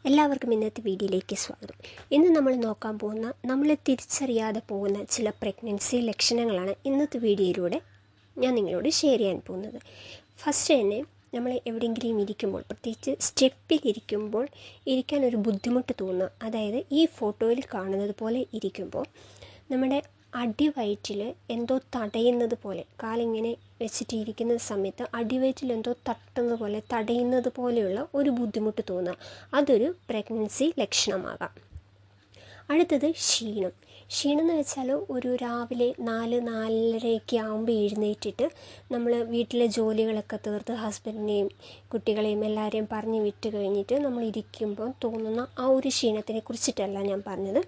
എല്ലാവർക്കും ഇന്നത്തെ വീഡിയോയിലേക്ക് സ്വാഗതം. ഇന്ന് നമ്മൾ നോക്കാൻ പോകുന്ന നമ്മൾ തിരിച്ചറിയാതെ പോകുന്ന ചില പ്രഗ്നൻസി ലക്ഷണങ്ങളാണ് ഇന്നത്തെ വീഡിയോയിലൂടെ ഞാൻ നിങ്ങളോട് ഷെയർ ചെയ്യാൻ പോകുന്നത്. ഫസ്റ്റ് തന്നെ നമ്മൾ എവിടെയെങ്കിലും ഇരിക്കുമ്പോൾ, പ്രത്യേകിച്ച് സ്റ്റെപ്പിൽ ഇരിക്കുമ്പോൾ ഇരിക്കാൻ ഒരു ബുദ്ധിമുട്ട് തോന്നുക. അതായത് ഈ ഫോട്ടോയിൽ കാണുന്നത് പോലെ ഇരിക്കുമ്പോൾ നമ്മുടെ അടിവയറ്റിൽ എന്തോ തടയുന്നത് പോലെ, കാലിങ്ങനെ വെച്ചിട്ട് ഇരിക്കുന്ന സമയത്ത് അടിവയറ്റിൽ എന്തോ തട്ടുന്നത് പോലെ, തടയുന്നത് പോലെയുള്ള ഒരു ബുദ്ധിമുട്ട് തോന്നുക. അതൊരു പ്രഗ്നൻസി ലക്ഷണമാകാം. അടുത്തത് ക്ഷീണം. ക്ഷീണം എന്ന് വെച്ചാൽ ഒരു രാവിലെ 4-4:30 ആകുമ്പോൾ എഴുന്നേറ്റിട്ട് നമ്മൾ വീട്ടിലെ ജോലികളൊക്കെ തീർത്ത് ഹസ്ബൻഡിനെയും കുട്ടികളെയും എല്ലാവരെയും പറഞ്ഞ് വിട്ട് കഴിഞ്ഞിട്ട് നമ്മൾ ഇരിക്കുമ്പോൾ തോന്നുന്ന ആ ഒരു ക്ഷീണത്തിനെ കുറിച്ചിട്ടല്ല ഞാൻ പറഞ്ഞത്.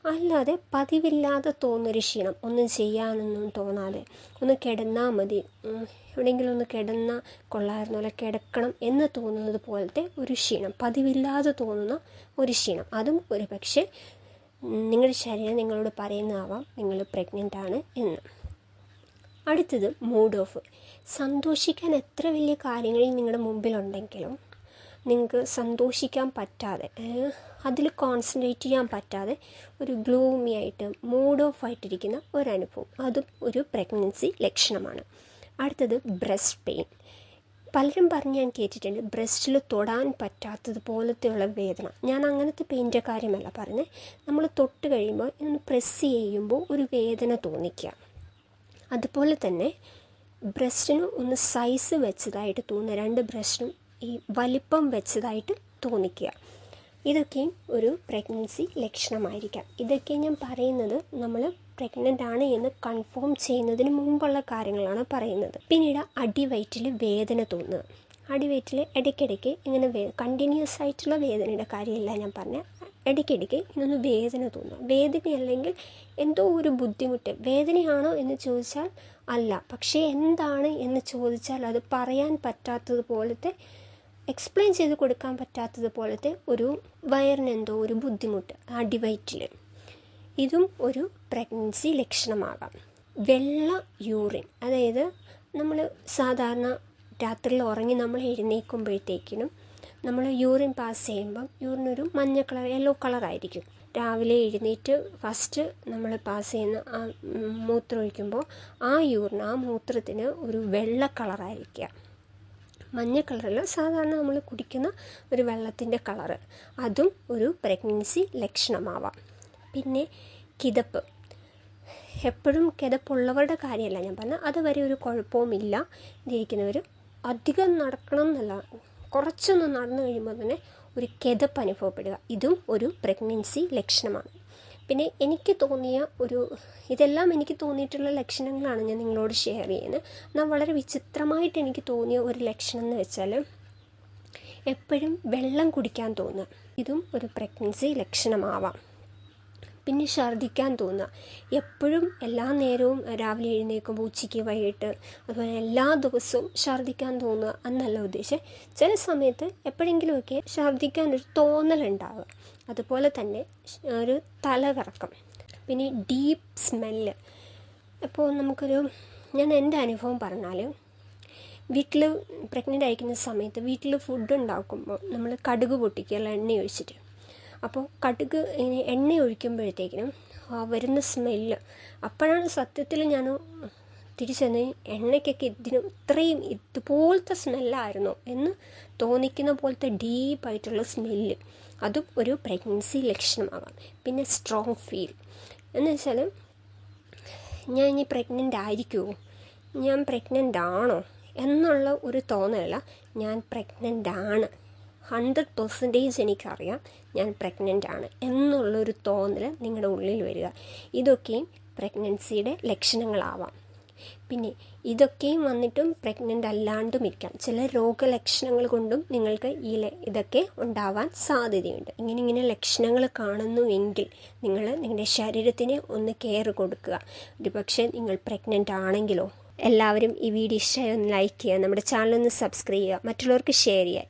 അല്ലാതെ പതിവില്ലാതെ തോന്നുന്നൊരു ക്ഷീണം, ഒന്നും ചെയ്യാനൊന്നും തോന്നാതെ, ഒന്ന് കിടന്നാൽ മതി, എവിടെയെങ്കിലും ഒന്ന് കിടന്നാൽ കൊള്ളാമായിരുന്നു, അല്ല കിടക്കണം എന്ന് തോന്നുന്നത് പോലത്തെ ഒരു ക്ഷീണം, പതിവില്ലാതെ തോന്നുന്ന ഒരു ക്ഷീണം. അതും ഒരു പക്ഷേ നിങ്ങളുടെ ശരീരം നിങ്ങളോട് പറയുന്നതാവാം നിങ്ങൾ പ്രഗ്നൻ്റ് ആണ് എന്ന്. അടുത്തത് മൂഡ് ഓഫ്. സന്തോഷിക്കാൻ എത്ര വലിയ കാര്യങ്ങൾ നിങ്ങളുടെ മുമ്പിലുണ്ടെങ്കിലും നിങ്ങൾക്ക് സന്തോഷിക്കാൻ പറ്റാതെ, അതിൽ കോൺസെൻട്രേറ്റ് ചെയ്യാൻ പറ്റാതെ ഒരു ഗ്ലൂമി ആയിട്ട് മൂഡ് ഓഫ് ആയിട്ടിരിക്കുന്ന ഒരനുഭവം, അതും ഒരു പ്രഗ്നൻസി ലക്ഷണമാണ്. അടുത്തത് ബ്രസ്റ്റ് പെയിൻ. പലരും പറഞ്ഞ് ഞാൻ കേട്ടിട്ടുണ്ട്, ബ്രസ്റ്റിൽ തൊടാൻ പറ്റാത്തത് പോലത്തെയുള്ള വേദന. ഞാൻ അങ്ങനത്തെ പെയിൻ്റെ കാര്യമല്ല പറഞ്ഞത്. നമ്മൾ തൊട്ട് കഴിയുമ്പോൾ ഒന്ന് പ്രസ് ചെയ്യുമ്പോൾ ഒരു വേദന തോന്നിക്കുക. അതുപോലെ തന്നെ ബ്രസ്റ്റിന് ഒന്ന് സൈസ് വെച്ചതായിട്ട് തോന്നുക, രണ്ട് ബ്രസ്റ്റിനും ഈ വലിപ്പം വെച്ചതായിട്ട് തോന്നിക്കുക. ഇതൊക്കെയും ഒരു പ്രഗ്നൻസി ലക്ഷണമായിരിക്കാം. ഇതൊക്കെ ഞാൻ പറയുന്നത് നമ്മൾ പ്രഗ്നൻ്റ് ആണ് എന്ന് കൺഫേം ചെയ്യുന്നതിന് മുമ്പുള്ള കാര്യങ്ങളാണ് പറയുന്നത്. പിന്നീട് അടിവയറ്റിൽ വേദന തോന്നുക. അടിവയറ്റിൽ ഇടയ്ക്കിടയ്ക്ക് ഇങ്ങനെ കണ്ടിന്യൂസ് ആയിട്ടുള്ള വേദനയുടെ കാര്യമല്ല ഞാൻ പറഞ്ഞത്. ഇടയ്ക്കിടയ്ക്ക് ഇങ്ങനൊന്ന് വേദന തോന്നുക. വേദനയല്ലെങ്കിൽ എന്തോ ഒരു ബുദ്ധിമുട്ട്. വേദനയാണോ എന്ന് ചോദിച്ചാൽ അല്ല, പക്ഷേ എന്താണ് എന്ന് ചോദിച്ചാൽ അത് പറയാൻ പറ്റാത്തത് പോലത്തെ, എക്സ്പ്ലെയിൻ ചെയ്ത് കൊടുക്കാൻ പറ്റാത്തത് പോലത്തെ ഒരു വയറിനെന്തോ ഒരു ബുദ്ധിമുട്ട് അടിവയറ്റിൽ. ഇതും ഒരു പ്രഗ്നൻസി ലക്ഷണമാകാം. വെള്ള യൂറിൻ, അതായത് നമ്മൾ സാധാരണ രാത്രിയിൽ ഉറങ്ങി നമ്മൾ എഴുന്നേൽക്കുമ്പോഴത്തേക്കിനും നമ്മൾ യൂറിൻ പാസ് ചെയ്യുമ്പം യൂറിനൊരു മഞ്ഞ കളർ, യെല്ലോ കളറായിരിക്കും. രാവിലെ എഴുന്നേറ്റ് ഫസ്റ്റ് നമ്മൾ പാസ് ചെയ്യുന്ന ആ മൂത്രം ഒഴിക്കുമ്പോൾ ആ യൂറിൻ, ആ മൂത്രത്തിന് ഒരു വെള്ള കളറായിരിക്കുക. മഞ്ഞ കളറല്ല, സാധാരണ നമ്മൾ കുടിക്കുന്ന ഒരു വെള്ളത്തിൻ്റെ കളറ്. അതും ഒരു പ്രഗ്നൻസി ലക്ഷണമാവാം. പിന്നെ കിതപ്പ്. എപ്പോഴും കിതപ്പുള്ളവരുടെ കാര്യമല്ല ഞാൻ പറഞ്ഞത്, അതുവരെ ഒരു കുഴപ്പവുമില്ല ഇരിക്കുന്നവർ. അധികം നടക്കണം എന്നല്ല, കുറച്ചൊന്ന് നടന്നു കഴിയുമ്പോൾ തന്നെ ഒരു കിതപ്പ് അനുഭവപ്പെടുക. ഇതും ഒരു പ്രഗ്നൻസി ലക്ഷണമാണ്. പിന്നെ ഇതെല്ലാം എനിക്ക് തോന്നിയിട്ടുള്ള ലക്ഷണങ്ങളാണ് ഞാൻ നിങ്ങളോട് ഷെയർ ചെയ്യുന്നത്. എന്നാൽ വളരെ വിചിത്രമായിട്ട് എനിക്ക് തോന്നിയ ഒരു ലക്ഷണം എന്ന് വെച്ചാൽ എപ്പോഴും വെള്ളം കുടിക്കാൻ തോന്നുക. ഇതും ഒരു പ്രഗ്നൻസി ലക്ഷണമാവാം. പിന്നെ ഛർദ്ദിക്കാൻ തോന്നുക. എപ്പോഴും എല്ലാ നേരവും രാവിലെ എഴുന്നേൽക്കുമ്പോൾ, ഉച്ചയ്ക്ക്, വൈകിട്ട്, അതുപോലെ എല്ലാ ദിവസവും ഛർദ്ദിക്കാൻ തോന്നുക എന്നല്ല ഉദ്ദേശം. ചില സമയത്ത് എപ്പോഴെങ്കിലുമൊക്കെ ഛർദ്ദിക്കാനൊരു തോന്നലുണ്ടാവുക. അതുപോലെ തന്നെ ഒരു തലകറക്കം. പിന്നെ ഡീപ്പ് സ്മെല്ല്. അപ്പോൾ ഞാൻ എൻ്റെ അനുഭവം പറഞ്ഞാൽ, വീട്ടിൽ പ്രഗ്നൻ്റ് ആയിരിക്കുന്ന സമയത്ത് വീട്ടിൽ ഫുഡ് ഉണ്ടാക്കുമ്പോൾ നമ്മൾ കടുക് പൊട്ടിക്കുകയല്ല, എണ്ണ ഒഴിച്ചിട്ട്. അപ്പോൾ കടുക് എണ്ണ ഒഴിക്കുമ്പോഴത്തേക്കിനും വരുന്ന സ്മെല്ല്, അപ്പോഴാണ് സത്യത്തിൽ ഞാൻ തിരിച്ചെന്ന് എണ്ണയ്ക്കൊക്കെ ഇത്രയും ഇതുപോലത്തെ സ്മെല്ലായിരുന്നോ എന്ന് തോന്നിക്കുന്ന പോലത്തെ ഡീപ്പായിട്ടുള്ള സ്മെല്ല്. അതും ഒരു പ്രഗ്നൻസി ലക്ഷണമാകാം. പിന്നെ സ്ട്രോങ് ഫീൽ എന്ന് വെച്ചാൽ, ഞാൻ ഇനി പ്രഗ്നൻ്റ് ആയിരിക്കുമോ, ഞാൻ പ്രഗ്നൻ്റ് ആണോ എന്നുള്ള ഒരു തോന്നലല്ല, ഞാൻ പ്രഗ്നൻ്റ് ആണ്, 100% എനിക്കറിയാം ഞാൻ പ്രഗ്നൻ്റ് ആണ് എന്നുള്ളൊരു തോന്നൽ നിങ്ങളുടെ ഉള്ളിൽ വരിക. ഇതൊക്കെയും പ്രഗ്നൻസിയുടെ ലക്ഷണങ്ങളാവാം. പിന്നെ ഇതൊക്കെയും വന്നിട്ടും പ്രഗ്നൻ്റ് അല്ലാണ്ടും ഇരിക്കാം. ചില രോഗലക്ഷണങ്ങൾ കൊണ്ടും നിങ്ങൾക്ക് ഇതൊക്കെ ഉണ്ടാവാൻ സാധ്യതയുണ്ട്. ഇങ്ങനെ ലക്ഷണങ്ങൾ കാണുന്നുവെങ്കിൽ നിങ്ങളുടെ ശരീരത്തിന് ഒന്ന് കെയർ കൊടുക്കുക. ഒരുപക്ഷെ നിങ്ങൾ പ്രഗ്നൻ്റ് ആണെങ്കിലോ. എല്ലാവരും ഈ വീഡിയോ ഇഷ്ടമായി ഒന്ന് ലൈക്ക് ചെയ്യുക, നമ്മുടെ ചാനൽ ഒന്ന് സബ്സ്ക്രൈബ് ചെയ്യുക, മറ്റുള്ളവർക്ക് ഷെയർ ചെയ്യുക.